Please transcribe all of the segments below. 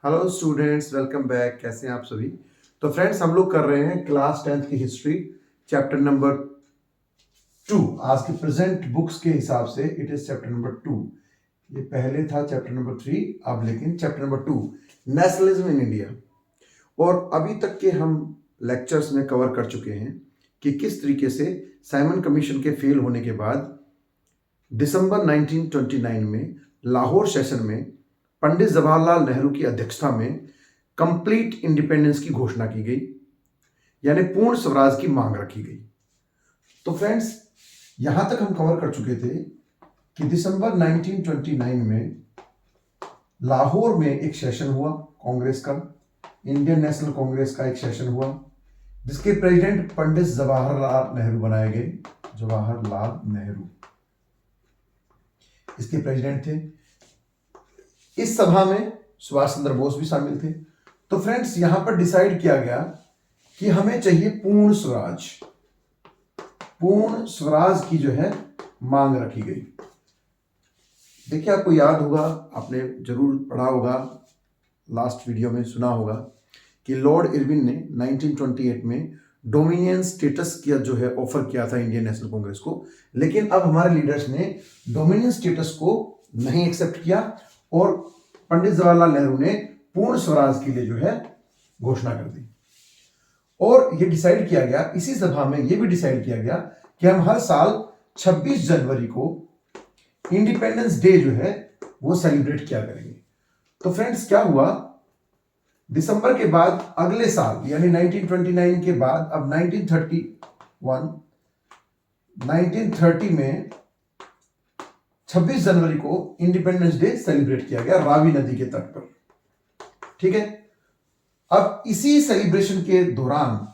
Hello students, welcome back. कैसे हैं आप सभी। तो फ्रेंड्स, हम लोग कर रहे हैं क्लास 10th की हिस्ट्री चैप्टर नंबर 2। आज के प्रेजेंट बुक्स के हिसाब से इट इज चैप्टर नंबर 2। ये पहले था चैप्टर नंबर 3, अब लेकिन chapter number 2 nationalism in India. और अभी तक के हम लेक्चर्स में कवर कर चुके हैं कि किस तरीके से साइमन कमीशन के फेल होने के बाद दिसंबर 1929 में लाहौर सेशन में पंडित जवाहरलाल नेहरू की अध्यक्षता में कंप्लीट इंडिपेंडेंस की घोषणा की गई, यानी पूर्ण स्वराज की मांग रखी गई। तो फ्रेंड्स, यहां तक हम कवर कर चुके थे कि दिसंबर 1929 में लाहौर में एक सेशन हुआ कांग्रेस का, इंडियन नेशनल कांग्रेस का एक सेशन हुआ, जिसके प्रेसिडेंट पंडित जवाहरलाल नेहरू बनाए गए। जवाहरलाल नेहरू इसके प्रेसिडेंट थे। इस सभा में सुभाष चंद्र बोस भी शामिल थे। तो फ्रेंड्स, यहां पर डिसाइड किया गया कि हमें चाहिए पूर्ण स्वराज। पूर्ण स्वराज की जो है मांग रखी गई। देखिए, आपको याद होगा, आपने जरूर पढ़ा होगा, लास्ट वीडियो में सुना होगा कि लॉर्ड इरविन ने 1928 में डोमिनियन स्टेटस किया जो है ऑफर किया था इंडियन नेशनल कांग्रेस को। लेकिन अब हमारे लीडर्स ने डोमिनियन स्टेटस को नहीं एक्सेप्ट किया और पंडित जवाहरलाल नेहरू ने पूर्ण स्वराज के लिए जो है घोषणा कर दी। और ये डिसाइड किया गया, इसी सभा में ये भी डिसाइड किया गया कि हम हर साल 26 जनवरी को इंडिपेंडेंस डे जो है वो सेलिब्रेट किया करेंगे। तो फ्रेंड्स, क्या हुआ, दिसंबर के बाद अगले साल यानी 1929 के बाद अब 1930 में 26 जनवरी को इंडिपेंडेंस डे सेलिब्रेट किया गया रावी नदी के तट पर। ठीक है। अब इसी सेलिब्रेशन के दौरान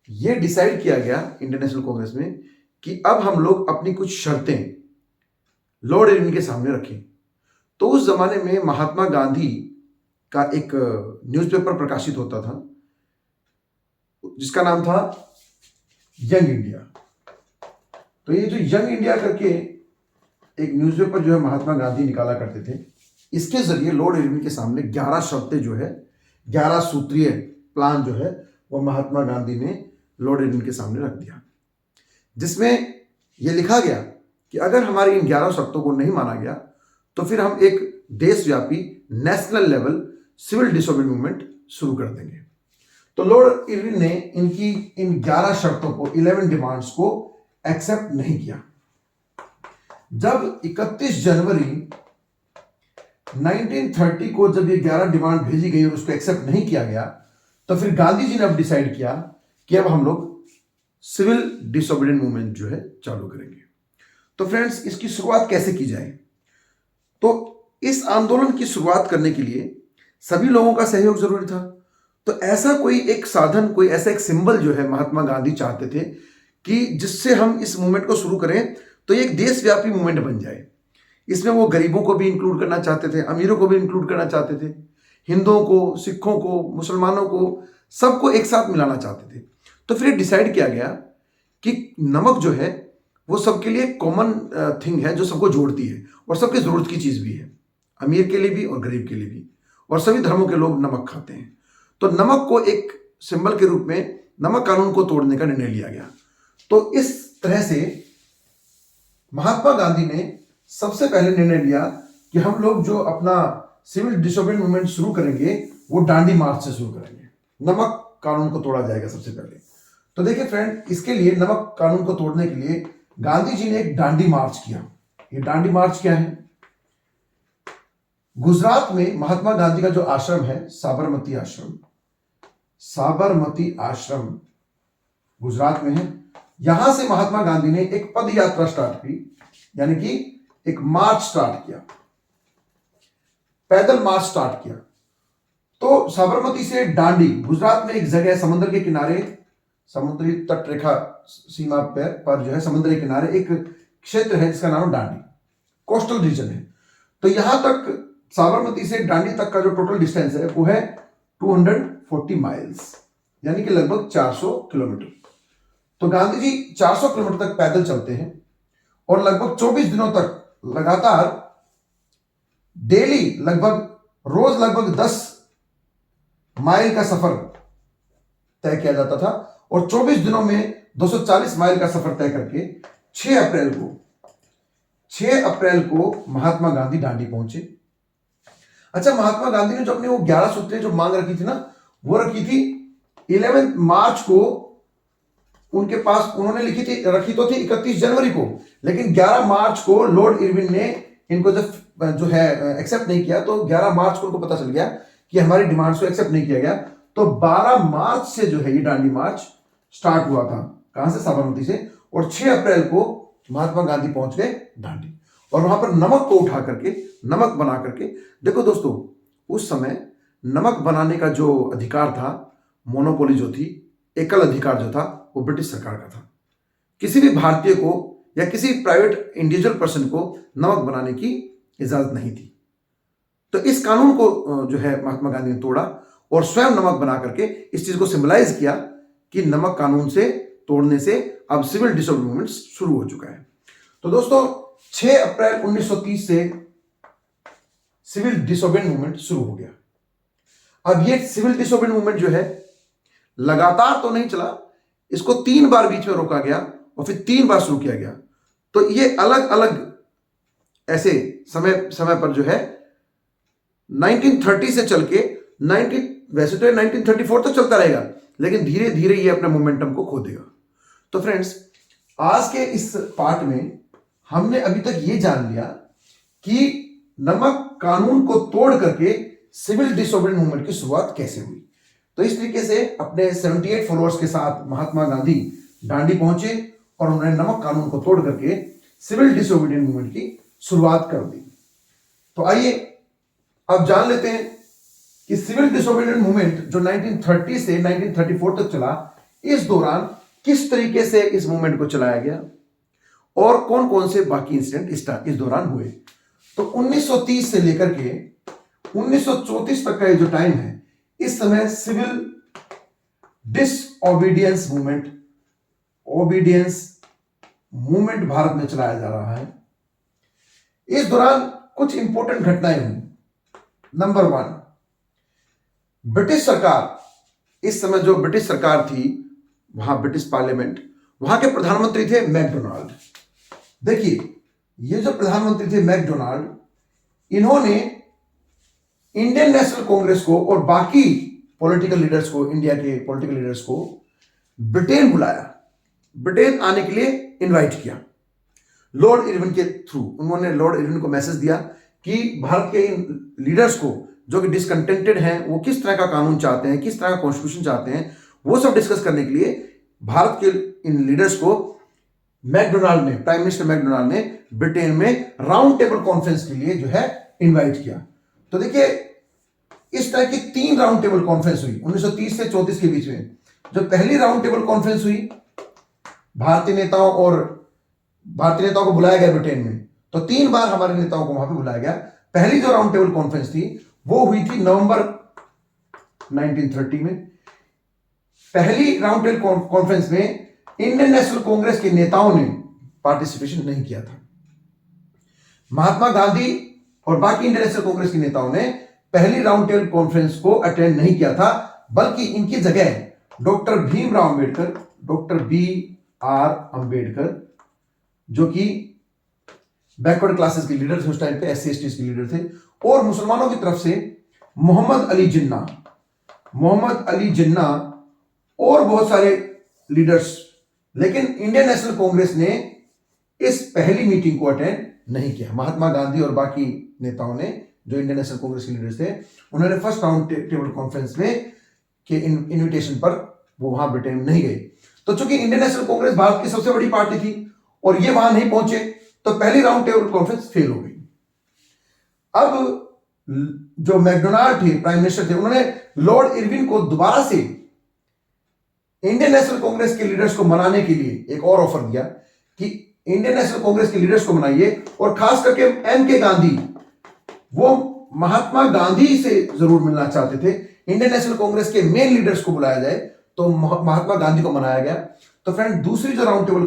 यह डिसाइड किया गया इंडियन नेशनल कांग्रेस में कि अब हम लोग अपनी कुछ शर्तें लॉर्ड इरविन के सामने रखें। तो उस जमाने में महात्मा गांधी का एक न्यूज़पेपर प्रकाशित होता था जिसका नाम था यंग इंडिया। तो ये जो यंग इंडिया करके एक न्यूज़पेपर जो है महात्मा गांधी निकाला करते थे, इसके जरिए लॉर्ड इरविन के सामने 11 शर्तें जो है, 11 सूत्रीय प्लान जो है वो महात्मा गांधी ने लॉर्ड इरविन के सामने रख दिया, जिसमें यह लिखा गया कि अगर हमारी इन 11 शर्तों को नहीं माना गया तो फिर हम एक देशव्यापी national level civil disobedience movement शुरू कर देंगे। तो लॉर्ड इरविन ने इनकी इन 11 शर्तों को, 11 डिमांड्स को एक्सेप्ट नहीं किया। जब 31 जनवरी 1930 को जब ये 11 डिमांड भेजी गई और उसको एक्सेप्ट नहीं किया गया, तो फिर गांधी जी ने अब डिसाइड किया कि अब हम लोग सिविल डिसोबीडियंस मूवमेंट जो है चालू करेंगे। तो फ्रेंड्स, इसकी शुरुआत कैसे की जाए? तो इस आंदोलन की शुरुआत करने के लिए सभी लोगों का सहयोग जरूरी था। तो ऐसा कोई एक साधन, कोई ऐसा एक सिंबल जो है महात्मा गांधी चाहते थे कि जिससे हम इस मूवमेंट को शुरू करें तो एक देशव्यापी मूवमेंट बन जाए। इसमें वो गरीबों को भी इंक्लूड करना चाहते थे, अमीरों को भी इंक्लूड करना चाहते थे, हिंदुओं को, सिखों को, मुसलमानों को, सबको एक साथ मिलाना चाहते थे। तो फिर डिसाइड किया गया कि नमक जो है वो सबके लिए कॉमन थिंग है, जो सबको जोड़ती है और सबके जरूरत की चीज भी है, अमीर के लिए भी और गरीब के लिए भी, और सभी धर्मों के लोग नमक खाते हैं। तो नमक को एक सिंबल के रूप में नमक कानून को तोड़ने का निर्णय लिया गया। तो इस तरह से महात्मा गांधी ने सबसे पहले निर्णय लिया कि हम लोग जो अपना सिविल डिसोबीडियंस मूवमेंट शुरू करेंगे वो डांडी मार्च से शुरू करेंगे। नमक कानून को तोड़ा जाएगा सबसे पहले। तो देखिए फ्रेंड, इसके लिए नमक कानून को तोड़ने के लिए गांधी जी ने एक डांडी मार्च किया। ये डांडी मार्च क्या है? गुजरात में महात्मा गांधी का जो आश्रम है, साबरमती आश्रम, साबरमती आश्रम गुजरात में है। यहां से महात्मा गांधी ने एक पद यात्रा स्टार्ट की, यानी कि एक मार्च स्टार्ट किया, पैदल मार्च स्टार्ट किया। तो साबरमती से डांडी, गुजरात में एक जगह समुद्र के किनारे, समुद्री तट रेखा सीमा पर जो है समुद्र के किनारे एक क्षेत्र है जिसका नाम डांडी, कोस्टल रीजन है। तो यहां तक साबरमती से डांडी तक का जो टोटल डिस्टेंस है वो है 240 माइल्स, यानी कि लगभग 400 किलोमीटर। तो गांधी जी 400 किलोमीटर तक पैदल चलते हैं और लगभग 24 दिनों तक लगातार डेली रोज लगभग 10 माइल का सफर तय किया जाता था और 24 दिनों में 240 माइल का सफर तय करके 6 अप्रैल को महात्मा गांधी दांडी पहुंचे। अच्छा, महात्मा गांधी ने जो अपनी वो 11 सूत्रें जो मांग रखी थी ना, वो रखी थी 11 मार्च को उनके पास, उन्होंने रखी तो थी 31 जनवरी को, लेकिन 11 मार्च को लॉर्ड इरविन ने इनको जो है एक्सेप्ट नहीं किया। तो 11 मार्च को उनको पता चल गया कि हमारी डिमांड्स को एक्सेप्ट नहीं किया गया। तो 12 मार्च से जो है ये दांडी मार्च स्टार्ट हुआ था। कहां से? साबरमती से। और 6 अप्रैल को महात्मा गांधी पहुंच गए दांडी और वहां पर नमक को उठा करके, नमक बना करके, देखो दोस्तों, उस समय नमक बनाने का जो अधिकार था, मोनोपोली जो थी, एकल अधिकार जो था, वो ब्रिटिश सरकार का था। किसी भी भारतीय को या किसी प्राइवेट इंडिविजुअल पर्सन को नमक बनाने की इजाजत नहीं थी। तो इस कानून को जो है महात्मा गांधी ने तोड़ा और स्वयं नमक बना करके इस चीज को सिंबलाइज किया कि नमक कानून से तोड़ने से अब सिविल डिसऑर्डर मूवमेंट शुरू हो चुका है। तो दोस्तों 6 अप्रैल 1930 से सिविल डिसऑर्डर मूवमेंट शुरू हो गया। अब ये सिविल डिसऑर्डर मूवमेंट जो है लगातार तो नहीं चला, इसको 3 बार बीच में रोका गया और फिर 3 बार शुरू किया गया। तो ये अलग अलग ऐसे समय पर जो है 1930 से चल के वैसे तो 1934 तक चलता रहेगा, लेकिन धीरे धीरे ये अपने मोमेंटम को खो देगा। तो फ्रेंड्स, आज के इस पार्ट में हमने अभी तक ये जान लिया कि नमक कानून को तोड़ करके सिविल डिसऑर्डर मूवमेंट की शुरुआत कैसे हुई। तो इस तरीके से अपने 78 फॉलोअर्स के साथ महात्मा गांधी दांडी पहुंचे और उन्होंने नमक कानून को तोड़ करके सिविल डिसऑर्डर मूवमेंट की शुरुआत कर दी। तो आइए अब जान लेते हैं कि सिविल डिसऑर्डर मूवमेंट जो 1930 से 1934 तक चला, इस दौरान किस तरीके से इस मूवमेंट को चलाया गया और कौन कौन से बाकी इंसिडेंट इस दौरान हुए। तो 1930 से लेकर के 1934 तक का ये जो टाइम है, इस समय सिविल डिसओबीडियंस मूवमेंट भारत में चलाया जा रहा है। इस दौरान कुछ इंपॉर्टेंट घटनाएं हुई। नंबर 1, ब्रिटिश सरकार, इस समय जो ब्रिटिश सरकार थी, वहां ब्रिटिश पार्लियामेंट, वहां के प्रधानमंत्री थे मैकडोनाल्ड। देखिए, ये जो प्रधानमंत्री थे मैकडोनाल्ड, इन्होंने इंडियन नेशनल कांग्रेस को और बाकी पॉलिटिकल लीडर्स को, इंडिया के पॉलिटिकल लीडर्स को ब्रिटेन बुलाया, ब्रिटेन आने के लिए इनवाइट किया लॉर्ड इरविन के थ्रू। उन्होंने लॉर्ड इरविन को मैसेज दिया कि भारत के इन लीडर्स को जो कि डिसकंटेंटेड हैं, वो किस तरह का कानून चाहते हैं, किस तरह का कॉन्स्टिट्यूशन चाहते हैं, वो सब डिस्कस करने के लिए भारत के इन लीडर्स को मैकडोनाल्ड ने, प्राइम मिनिस्टर मैकडोनाल्ड ने ब्रिटेन में राउंड टेबल कॉन्फ्रेंस के लिए जो है इनवाइट किया। तो देखिए, इस तरह की 3 राउंड टेबल कॉन्फ्रेंस हुई 1930 से 34 के बीच में। जो पहली राउंड टेबल कॉन्फ्रेंस हुई, भारतीय नेताओं को बुलाया गया ब्रिटेन में, तो 3 बार हमारे नेताओं को वहां पे बुलाया गया। पहली जो राउंड टेबल कॉन्फ्रेंस थी वो हुई थी नवंबर 1930 में। पहली राउंड टेबल कॉन्फ्रेंस में इंडियन नेशनल कांग्रेस के नेताओं ने पार्टिसिपेशन नहीं किया था। महात्मा गांधी और बाकी इंडियन नेशनल कांग्रेस के नेताओं ने पहली राउंड टेबल कॉन्फ्रेंस को अटेंड नहीं किया था, बल्कि इनकी जगह doctor Bhimrao Ambedkar, doctor BR Ambedkar, जो कि बैकवर्ड क्लासेस के लीडर थे उस टाइम पे, SC ST के लीडर थे, और मुसलमानों की तरफ से मोहम्मद अली जिन्ना और बहुत सारे लीडर्स। लेकिन इंडियन नेशनल कांग्रेस ने इस पहली मीटिंग को अटेंड नहीं किया। महात्मा गांधी और बाकी नेताओं ने, जो इंडियन नेशनल कांग्रेस के लीडर्स थे, उन्होंने फर्स्ट राउंड टेबल कॉन्फ्रेंस में के इनविटेशन पर वो वहां ब्रिटेन में नहीं गए। तो चूंकि इंडियन नेशनल कांग्रेस भारत की सबसे बड़ी पार्टी थी और ये वहां नहीं पहुंचे, तो पहली राउंड टेबल कॉन्फ्रेंस फेल हो गई। अब जो मैकडोनाल्ड थे, प्राइम मिनिस्टर थे, उन्होंने लॉर्ड इरविन को दोबारा से इंडियन नेशनल कांग्रेस के लीडर्स को मनाने के लिए एक और ऑफर दिया कि इंडियन नेशनल कांग्रेस के लीडर्स को मनाइए, और खास करके MK गांधी, वो महात्मा गांधी से जरूर मिलना चाहते थे। इंडियन नेशनल कांग्रेस के मेन लीडर्स को बुलाया जाए, तो महात्मा गांधी को मनाया गया। तो फ्रेंड, दूसरी जो राउंड टेबल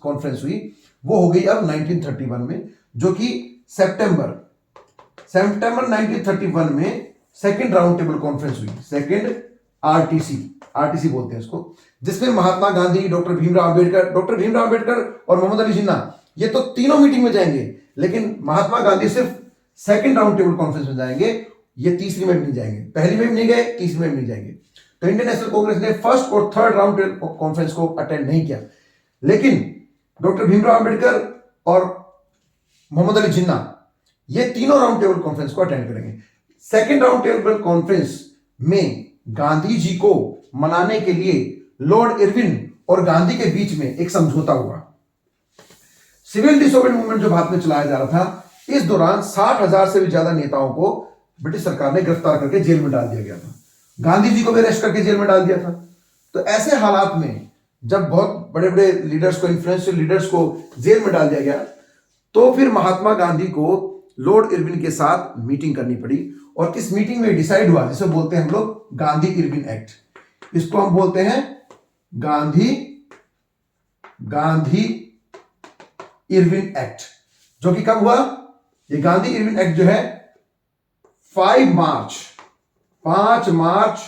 कॉन्फ्रेंस हुई वो हो गई अब 1931 में, जो कि सितंबर 1931 में सेकंड राउंड टेबल कॉन्फ्रेंस हुई, सेकंड आरटीसी बोलते हैं इसको, जिसमें महात्मा गांधी, डॉक्टर भीमराव अंबेडकर और मोहम्मद अली जिन्ना, ये तो तीनों मीटिंग में जाएंगे, लेकिन महात्मा गांधी सिर्फ सेकंड राउंड टेबल कॉन्फ्रेंस में जाएंगे, ये तीसरी में भी नहीं जाएंगे, पहली में भी नहीं गए, तीसरी में भी नहीं जाएंगे। तो इंडियन नेशनल कांग्रेस ने फर्स्ट और थर्ड राउंड टेबल कॉन्फ्रेंस को अटेंड नहीं किया, लेकिन डॉक्टर भीमराव अंबेडकर और मोहम्मद अली जिन्ना ये तीनों राउंड टेबल कॉन्फ्रेंस को अटेंड करेंगे। सेकंड राउंड टेबल कॉन्फ्रेंस में गांधी जी को मनाने के लिए लॉर्ड इरविन और गांधी के बीच में एक समझौता हुआ। सिविल डिसोबीडियंस मूवमेंट जो भारत में चलाया जा रहा था, इस दौरान 60,000 से भी ज्यादा नेताओं को ब्रिटिश सरकार ने गिरफ्तार करके जेल में डाल दिया गया था। गांधी जी को भी अरेस्ट करके जेल में डाल दिया था। तो ऐसे हालात में जब बहुत बड़े बड़े लीडर्स को, इन्फ्लुएंशियल लीडर्स को जेल में डाल दिया गया, तो फिर महात्मा गांधी को लॉर्ड इरविन के साथ मीटिंग करनी पड़ी। और किस मीटिंग में डिसाइड हुआ, जिसे बोलते हैं हम लोग गांधी इरविन एक्ट। इसको हम बोलते हैं गांधी इरविन एक्ट, जो कि कब हुआ? ये गांधी इरविन एक्ट जो है 5 मार्च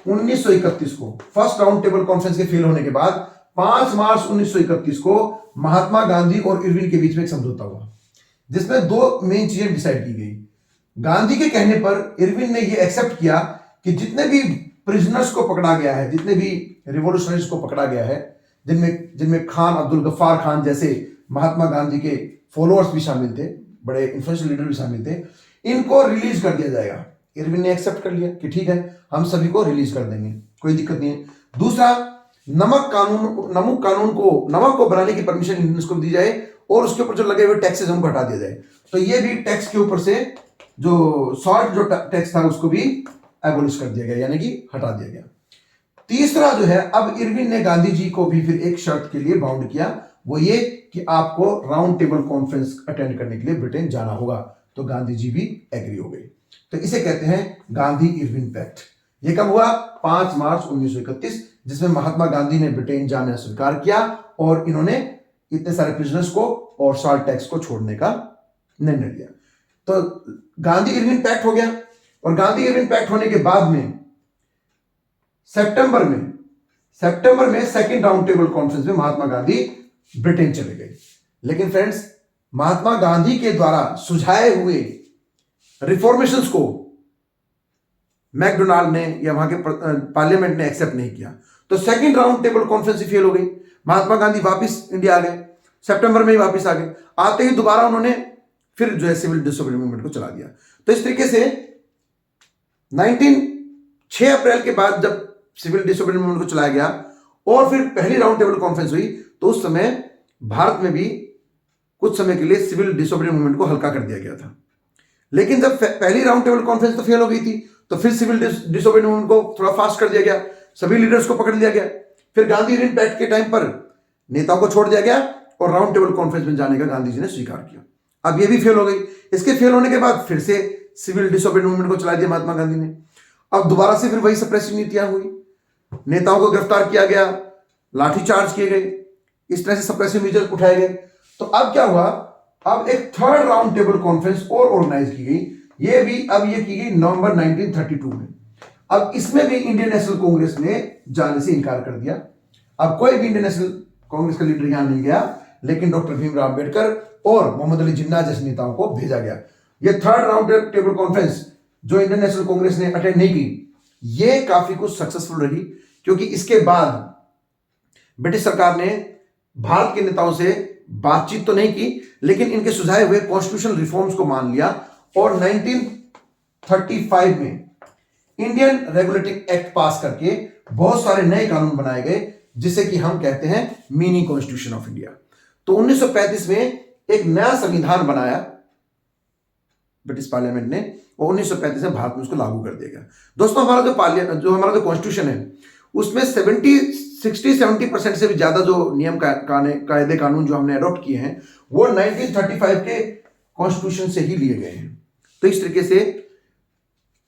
1931 को, फर्स्ट राउंड टेबल कॉन्फ्रेंस के फेल होने के बाद 5 मार्च 1931 को महात्मा गांधी और इरविन के बीच में एक समझौता हुआ, जिसमें 2 मेन चीजें डिसाइड की गई। गांधी के कहने पर इरविन ने यह एक्सेप्ट किया कि जितने भी प्रिजनर्स को पकड़ा गया है, जितने भी रिवॉल्यूशनरीज को पकड़ा गया है, जिनमें खान अब्दुल गफ्फार खान जैसे महात्मा गांधी के फॉलोअर्स भी शामिल थे, बड़े इन्फ्लुएंशियल लीडर भी शामिल थे, इनको रिलीज कर दिया जाएगा। इरविन ने एक्सेप्ट कर लिया कि ठीक है, हम सभी को रिलीज कर देंगे, कोई दिक्कत नहीं है। दूसरा, नमक को बनाने की परमिशन इंडियंस को दी जाए और उसके ऊपर जो लगे हुए टैक्सेस उनको हटा दिया जाए। तो ये भी टैक्स के ऊपर से जो सॉल्ट जो टैक्स था उसको भी एबोलिश कर दिया गया, यानी कि हटा दिया गया। तीसरा जो है, अब इरविन ने गांधी जी को भी फिर एक शर्त के लिए बाउंड किया, वो ये कि आपको राउंड टेबल कॉन्फ्रेंस अटेंड करने के लिए ब्रिटेन जाना होगा। तो गांधी जी भी एग्री हो गए। तो इसे कहते हैं गांधी इरविन पैक्ट। ये कब हुआ? 5 मार्च 1931, जिसमें महात्मा गांधी ने ब्रिटेन जाना स्वीकार किया और इन्होंने इतने सारे प्रिजनर्स को और सॉल्ट टैक्स को छोड़ने का निर्णय लिया। तो गांधी इरविन पैक्ट हो गया। और गांधी इरविन पैक्ट होने के बाद में सितंबर में सेकंड राउंड टेबल कॉन्फ्रेंस में महात्मा गांधी ब्रिटेन चले गए। लेकिन फ्रेंड्स, महात्मा गांधी के द्वारा सुझाए हुए रिफॉर्मेशंस को मैकडोनाल्ड ने या वहां के पार्लियामेंट ने एक्सेप्ट नहीं किया। तो सेकंड राउंड टेबल कॉन्फ्रेंस ही फेल हो गई। महात्मा गांधी वापस इंडिया आ गए, सितंबर में ही वापस आ गए। आते ही दोबारा उन्होंने फिर जो है सिविल डिसोबीडियंस मूवमेंट को चला दिया। तो इस तरीके से 6 अप्रैल के बाद जब सिविल डिसोबीडियंस मूवमेंट को चलाया गया और फिर पहली राउंड टेबल कॉन्फ्रेंस हुई, तो उस समय भारत में भी कुछ समय के लिए सिविल डिसोबीडियंस मूवमेंट को हल्का कर दिया गया था। लेकिन जब पहली राउंड टेबल कॉन्फ्रेंस तो फेल हो गई थी, तो फिर सिविल डिसोबीडियंस मूवमेंट को थोड़ा फास्ट कर दिया गया, सभी लीडर्स को पकड़ लिया गया। फिर गांधी इरविन पैक्ट के टाइम पर नेताओं को छोड़ दिया गया और राउंड टेबल कॉन्फ्रेंस में जाने का गांधी जी ने स्वीकार किया। अब ये भी फेल हो गई। इसके फेल होने के बाद फिर से सिविल डिसोबीडियंस मूवमेंट को चला दिया महात्मा गांधी ने। अब दोबारा से फिर वही सप्रेसिव नीतियां हुई, नेताओं को गिरफ्तार किया गया, लाठीचार्ज किए गए, इस तरह से सप्रेसिव मेजर उठाए गए। तो अब क्या हुआ? अब एक थर्ड राउंड टेबल कॉन्फ्रेंस और ऑर्गेनाइज की गई। ये की गई नवंबर 1932 में। अब इसमें भी इंडियन नेशनल कांग्रेस ने जाने से इनकार कर दिया। अब कोई भी इंडियन नेशनल कांग्रेस का लीडर यहां नहीं गया, लेकिन डॉक्टर भीमराव अंबेडकर और मोहम्मद अली जिन्ना जैसे नेताओं को भेजा गया। ये थर्ड राउंड टेबल कॉन्फ्रेंस जो इंडियन नेशनल कांग्रेस ने अटेंड नहीं की, ये काफी कुछ सक्सेसफुल रही, क्योंकि इसके बाद ब्रिटिश सरकार ने भारत के नेताओं से बातचीत तो नहीं की, लेकिन इनके सुझाए हुए कॉन्स्टिट्यूशनल रिफॉर्म्स को मान लिया और 1935 में इंडियन रेगुलेटिंग एक्ट पास करके बहुत सारे नए कानून बनाए गए, जिसे कि हम कहते हैं मिनी कॉन्स्टिट्यूशन ऑफ इंडिया। तो 1935 में एक नया संविधान बनाया ब्रिटिश पार्लियामेंट ने और 1935 में भारत में उसको लागू कर दिया गया। दोस्तों, हमारा जो कॉन्स्टिट्यूशन है उसमें 60-70% से भी ज्यादा जो नियम कायदे कानून जो हमने अडॉप्ट किए हैं वो 1935 के कॉन्स्टिट्यूशन से ही लिए गए हैं। तो इस तरीके से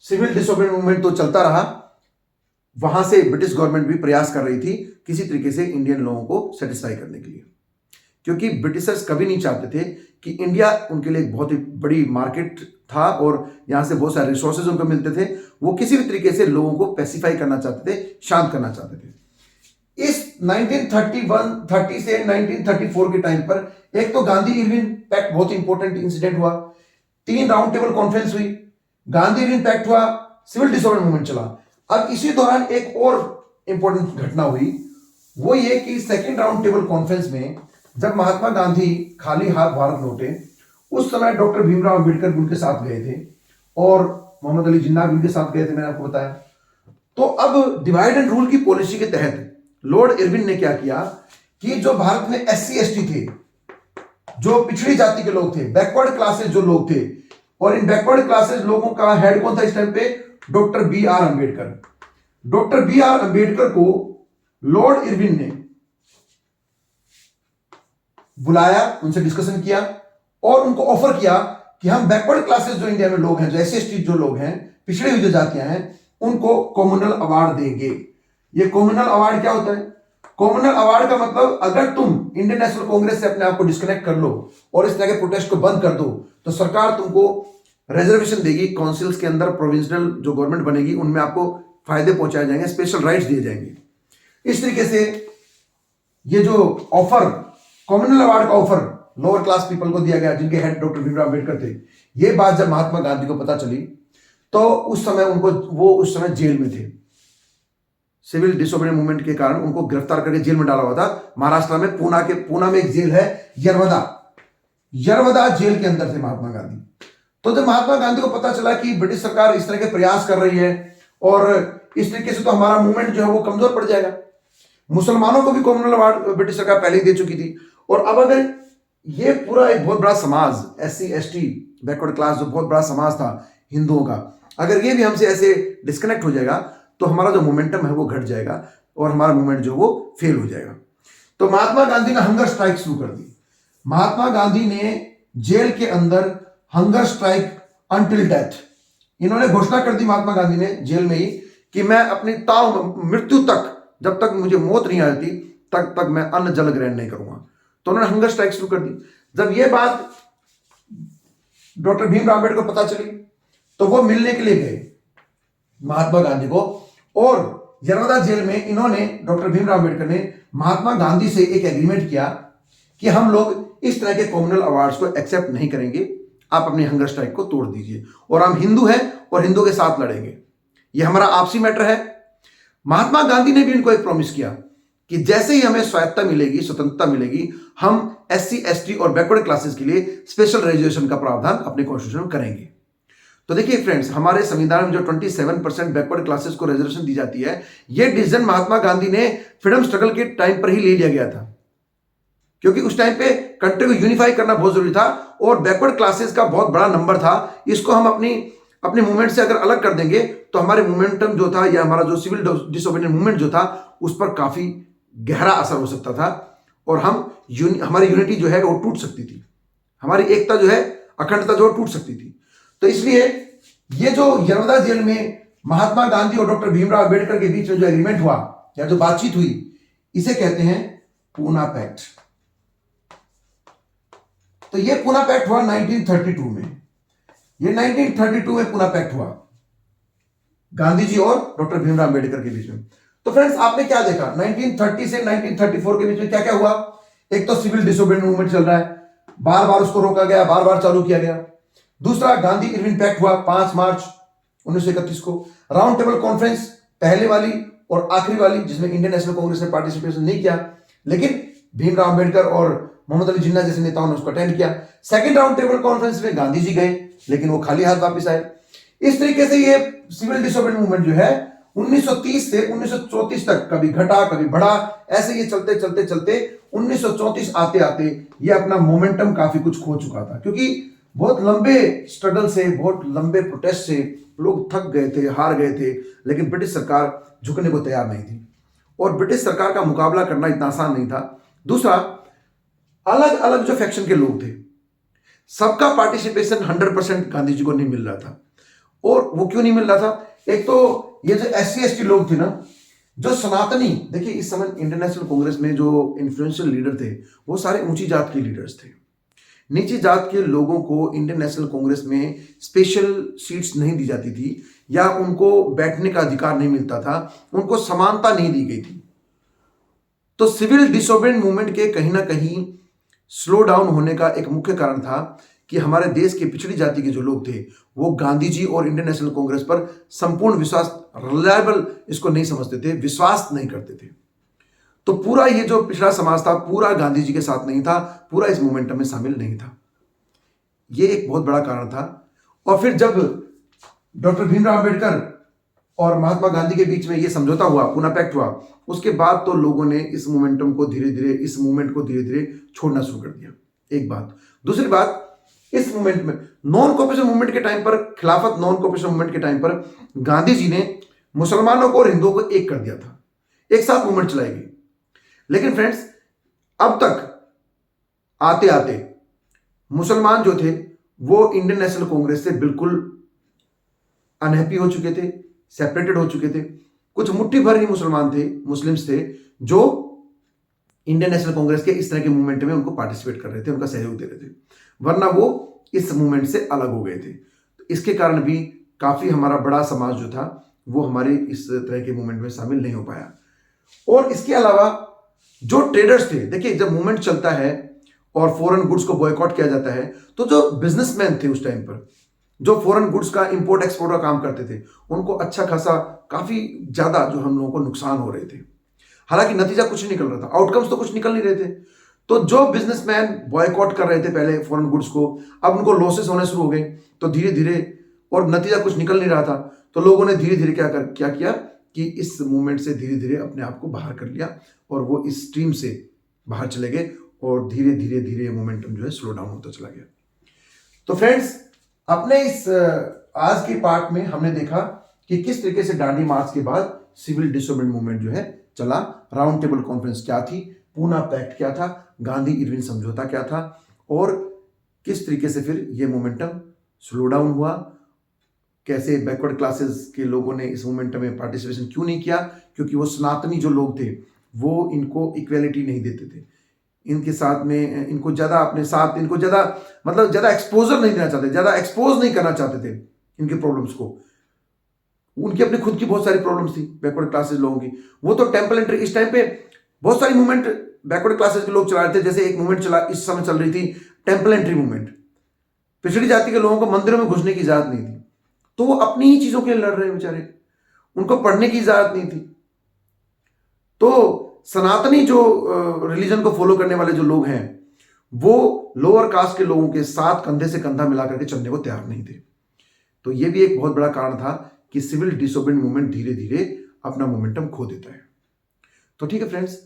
सिविल डिसोबीडियंस मूवमेंट तो चलता रहा। वहां से ब्रिटिश गवर्नमेंट भी प्रयास कर रही थी किसी तरीके से इंडियन लोगों को सेटिस्फाई करने के लिए, क्योंकि ब्रिटिशर्स कभी नहीं चाहते थे कि इंडिया उनके लिए एक बहुत ही बड़ी मार्केट था और यहाँ से बहुत सारे रिसोर्सेज उनको मिलते थे। वो किसी भी तरीके से लोगों को पैसिफाई करना चाहते थे, शांत करना चाहते थे। इस 1931-30 से 1934 के टाइम पर एक तो गांधी इरविन पैक्ट बहुत इंपॉर्टेंट इंसिडेंट हुआ, 3 राउंड टेबल कॉन्फ्रेंस हुई, गांधी इरविन पैक्ट हुआ, सिविल डिसऑर्डर मूवमेंट चला। अब इसी दौरान एक और इंपॉर्टेंट घटना हुई, वो ये कि सेकेंड राउंड टेबल कॉन्फ्रेंस में जब महात्मा गांधी खाली हाथ भारत लौटे, उस समय डॉक्टर भीमराव अंबेडकर भी उनके साथ गए थे और मोहम्मद अली जिन्ना भी उनके साथ गए थे, मैंने आपको बताया। तो अब डिवाइड एंड रूल की पॉलिसी के तहत लॉर्ड इरविन ने क्या किया कि जो भारत में SC ST थे, जो पिछड़ी जाति के लोग थे, बैकवर्ड क्लासेस जो लोग थे, और इन बैकवर्ड क्लासेस लोगों का हेड कौन था इस टाइम पे? Doctor BR Ambedkar. Doctor BR Ambedkar को लॉर्ड इरविन ने बुलाया, उनसे डिस्कशन किया और उनको ऑफर किया कि हम बैकवर्ड क्लासेस जो इंडिया में लोग हैं, जो SC ST जो लोग हैं, पिछड़ी हुई जो जातियां हैं, उनको कॉमनल अवार्ड देंगे। ये कॉमनल अवार्ड क्या होता है? कॉमनल अवार्ड का मतलब अगर तुम इंडियन नेशनल कांग्रेस से अपने आप को डिस्कनेक्ट कर लो और इस तरह के प्रोटेस्ट को बंद कर दो, तो सरकार तुमको रिजर्वेशन देगी, काउंसिल्स के अंदर प्रोविंशियल जो गवर्नमेंट बनेगी उनमें आपको फायदे पहुंचाए जाएंगे, स्पेशल राइट्स दिए जाएंगे। इस तरीके से ये जो ऑफर, कॉमनल अवार्ड का ऑफर लोअर क्लास पीपल को दिया गया, जिनके हेड डॉक्टर भीमराव अंबेडकर थे। ये बात जब महात्मा गांधी को पता चली तो उस समय वो उस समय जेल में थे। सिविल डिसोबीडियंस मूवमेंट के कारण उनको गिरफ्तार करके जेल में डाला हुआ था। महाराष्ट्र में पूना में एक जेल है, यरवदा जेल के अंदर थे महात्मा गांधी। तो जब महात्मा गांधी को पता चला कि ब्रिटिश सरकार इस तरह के प्रयास कर रही है और इस तरीके से तो हमारा मूवमेंट जो है वो कमजोर पड़ जाएगा। मुसलमानों को भी कॉमनल अवार्ड ब्रिटिश सरकार पहले ही दे चुकी थी, और अब अगर ये पूरा एक बहुत बड़ा समाज, SC ST बैकवर्ड क्लास जो बहुत बड़ा समाज था हिंदुओं का, अगर ये भी हमसे ऐसे डिस्कनेक्ट हो जाएगा तो हमारा जो मोमेंटम है वो घट जाएगा और हमारा मूवमेंट जो वो फेल हो जाएगा। तो महात्मा गांधी ने हंगर स्ट्राइक शुरू कर दी। महात्मा गांधी ने जेल के अंदर हंगर स्ट्राइक अंटिल डेथ, इन्होंने घोषणा कर दी महात्मा गांधी ने जेल में ही कि मैं अपनी मृत्यु तक, जब तक मुझे मौत नहीं आती तब तक मैं अन्न जल ग्रहण नहीं करूंगा। तो उन्होंने हंगर स्ट्राइक शुरू कर दी। जब यह बात डॉक्टर भीमराव अंबेडकर को पता चली तो वो मिलने के लिए गए महात्मा गांधी को, और यरवदा जेल में इन्होंने, डॉक्टर भीमराव अंबेडकर ने महात्मा गांधी से एक एग्रीमेंट किया कि हम लोग इस तरह के कॉमनल अवार्ड्स को एक्सेप्ट नहीं करेंगे, आप अपनी हंगर स्ट्राइक को तोड़ दीजिए और हम हिंदू हैं और हिंदू के साथ लड़ेंगे, ये हमारा आपसी मैटर है। महात्मा गांधी ने भी इनको एक प्रॉमिस किया कि जैसे ही हमें स्वायत्ता मिलेगी, स्वतंत्रता मिलेगी, हम SC ST और बैकवर्ड क्लासेस के लिए स्पेशल रिजर्वेशन का प्रावधान अपने कॉन्स्टिट्यूशन में करेंगे। तो देखिए फ्रेंड्स, हमारे संविधान में जो 27% बैकवर्ड क्लासेस को रिजर्वेशन दी जाती है, यह डिसीजन महात्मा गांधी ने फ्रीडम स्ट्रगल के टाइम पर ही ले लिया गया था, क्योंकि उस टाइम पे कंट्री को यूनिफाई करना बहुत जरूरी था और बैकवर्ड क्लासेस का बहुत बड़ा नंबर था। इसको हम अपने मूवमेंट से अगर अलग कर देंगे तो हमारे मूवमेंटम जो था या हमारा जो सिविल डिसोबीडियंस मूवमेंट जो था उस पर काफी गहरा असर हो सकता था और हमारी यूनिटी जो है वो टूट सकती थी, हमारी एकता जो है, अखंडता जो टूट सकती थी। तो इसलिए ये जो यरवदा जेल में महात्मा गांधी और डॉक्टर भीमराव अंबेडकर के बीच में जो एग्रीमेंट हुआ या जो बातचीत हुई, इसे कहते हैं पूना पैक्ट। तो ये पूना पैक्ट हुआ 1932 में। ये 1932 में पूना पैक्ट हुआ गांधी जी और डॉक्टर भीमराव अंबेडकर के बीच में। तो फ्रेंड्स, आपने क्या देखा 1930 से 1934 के बीच में क्या क्या हुआ? एक तो सिविल डिसोबीडियंस मूवमेंट चल रहा है, बार बार उसको रोका गया, बार बार चालू किया गया। दूसरा, गांधी इरविन पैक्ट हुआ 5 मार्च 1931 को। राउंड टेबल कॉन्फ्रेंस, पहले वाली और आखिरी वाली, जिसमें इंडियन नेशनल कांग्रेस ने पार्टिसिपेशन नहीं किया, लेकिन भीमराव अंबेडकर और मोहम्मद अली जिन्ना जैसे नेताओं ने उसको अटेंड किया। सेकंड राउंड टेबल कॉन्फ्रेंस में गांधी जी गए, लेकिन वो खाली हाथ वापस आए। इस तरीके से ये सिविल डिसोबीडियंस मूवमेंट जो है 1930 से 1934 तक कभी घटा कभी बढ़ा, ऐसे ये चलते चलते चलते 1934 आते आते ये अपना मोमेंटम काफी कुछ खो चुका था, क्योंकि बहुत लंबे स्ट्रगल से, बहुत लंबे प्रोटेस्ट से लोग थक गए थे, हार गए थे, लेकिन ब्रिटिश सरकार झुकने को तैयार नहीं थी और ब्रिटिश सरकार का मुकाबला करना इतना आसान नहीं था। दूसरा, अलग अलग जो फैक्शन के लोग थे, सबका पार्टिसिपेशन 100% गांधी जी को नहीं मिल रहा था। और वो क्यों नहीं मिल रहा था? एक तो ये जो SC ST लोग थे ना, जो सनातनी, देखिए इस समय इंटरनेशनल कांग्रेस में जो इन्फ्लुएंशियल लीडर थे वो सारे ऊंची जात के लीडर्स थे। नीची जात के लोगों को इंडियन नेशनल कांग्रेस में स्पेशल सीट्स नहीं दी जाती थी या उनको बैठने का अधिकार नहीं मिलता था, उनको समानता नहीं दी गई थी। तो सिविल डिसोबीडिएंट मूवमेंट के कहीं ना कहीं स्लो डाउन होने का एक मुख्य कारण था कि हमारे देश के पिछड़ी जाति के जो लोग थे वो गांधी जी और इंडियन नेशनल कांग्रेस पर संपूर्ण विश्वास, रिलायबल इसको नहीं समझते थे, विश्वास नहीं करते थे। तो पूरा ये जो पिछड़ा समाज था पूरा गांधी जी के साथ नहीं था, पूरा इस मूवमेंटम में शामिल नहीं था। ये एक बहुत बड़ा कारण था। और फिर जब डॉक्टर भीमराव अंबेडकर और महात्मा गांधी के बीच में ये समझौता हुआ, पूना पैक्ट हुआ, उसके बाद तो लोगों ने इस मूवमेंटम को धीरे धीरे, इस मूवमेंट को धीरे धीरे छोड़ना शुरू कर दिया। एक बात। दूसरी बात, इस मूवमेंट में नॉन कॉपरेशन मूवमेंट के टाइम पर, खिलाफत नॉन कॉपरेशन मूवमेंट के टाइम पर गांधी जी ने मुसलमानों को और हिंदुओं को एक कर दिया था, एक साथ मूवमेंट चलाई गई। लेकिन फ्रेंड्स, अब तक आते आते मुसलमान जो थे वो इंडियन नेशनल कांग्रेस से बिल्कुल अनहैप्पी हो चुके थे, सेपरेटेड हो चुके थे। कुछ मुट्ठी भर ही मुसलमान थे, मुस्लिम्स थे, जो इंडियन नेशनल कांग्रेस के इस तरह के मूवमेंट में उनको पार्टिसिपेट कर रहे थे, उनका सहयोग दे रहे थे, वरना वो इस मूवमेंट से अलग हो गए थे। तो इसके कारण भी काफी हमारा बड़ा समाज जो था वो हमारे इस तरह के मूवमेंट में शामिल नहीं हो पाया। और इसके अलावा जो ट्रेडर्स थे, देखिए जब मूवमेंट चलता है और फॉरेन गुड्स को बॉयकॉट किया जाता है, तो जो बिजनेसमैन थे उस टाइम पर, जो फॉरेन गुड्स का इंपोर्ट एक्सपोर्ट का काम करते थे, उनको अच्छा खासा, काफी ज्यादा जो हम लोगों को नुकसान हो रहे थे। हालांकि नतीजा कुछ नहीं निकल रहा था, आउटकम्स तो कुछ निकल नहीं रहे थे। तो जो बिजनेसमैन बॉयकॉट कर रहे थे पहले फॉरेन गुड्स को, अब उनको लॉसेस होने शुरू हो गए, तो धीरे धीरे, और नतीजा कुछ निकल नहीं रहा था, तो लोगों ने धीरे धीरे क्या किया कि इस मूवमेंट से धीरे धीरे अपने आप को बाहर कर लिया और वो इस स्ट्रीम से बाहर चले गए और धीरे धीरे धीरे मोमेंटम जो है स्लो डाउन होता चला गया। तो फ्रेंड्स, अपने इस आज के पार्ट में हमने देखा कि किस तरीके से दांडी मार्च के बाद सिविल डिसोबीडिएंट मूवमेंट जो है चला, राउंड टेबल कॉन्फ्रेंस क्या थी, पूना पैक्ट क्या था, गांधी इरविन समझौता क्या था, और किस तरीके से फिर ये मोमेंटम स्लो डाउन हुआ, कैसे बैकवर्ड क्लासेस के लोगों ने इस मूवमेंट में पार्टिसिपेशन क्यों नहीं किया, क्योंकि वो सनातनी जो लोग थे वो इनको इक्वेलिटी नहीं देते थे, इनके साथ में इनको ज़्यादा अपने साथ, इनको ज़्यादा मतलब ज़्यादा एक्सपोजर नहीं देना चाहते, ज़्यादा एक्सपोज नहीं करना चाहते थे इनके प्रॉब्लम्स को। उनकी अपनी खुद की बहुत सारी प्रॉब्लम्स थी बैकवर्ड क्लासेस लोगों की। वो तो टेम्पल एंट्री, इस टाइम पे बहुत सारी मूवमेंट बैकवर्ड क्लासेस के लोग चला रहे थे। जैसे एक मूवमेंट चला, इस समय चल रही थी टेम्पल एंट्री मूवमेंट, पिछड़ी जाति के लोगों को मंदिरों में घुसने की इजाजत नहीं थी, तो वो अपनी ही चीजों के लिए लड़ रहे हैं बेचारे, उनको पढ़ने की इजाजत नहीं थी। तो सनातनी जो रिलीजन को फॉलो करने वाले जो लोग हैं वो लोअर कास्ट के लोगों के साथ कंधे से कंधा मिला करके चलने को तैयार नहीं थे। तो ये भी एक बहुत बड़ा कारण था कि सिविल डिसोबीडिएंट मूवमेंट धीरे धीरे अपना मोमेंटम खो देता है। तो ठीक है फ्रेंड्स,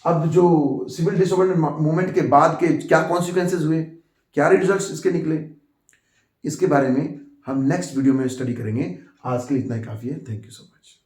अब जो सिविल डिसोबीडिएंट मूवमेंट के बाद के क्या कॉन्सिक्वेंसेज हुए, क्या रिजल्ट्स इसके निकले, इसके बारे में हम नेक्स्ट वीडियो में स्टडी करेंगे। आज के लिए इतना ही काफी है। Thank you so much.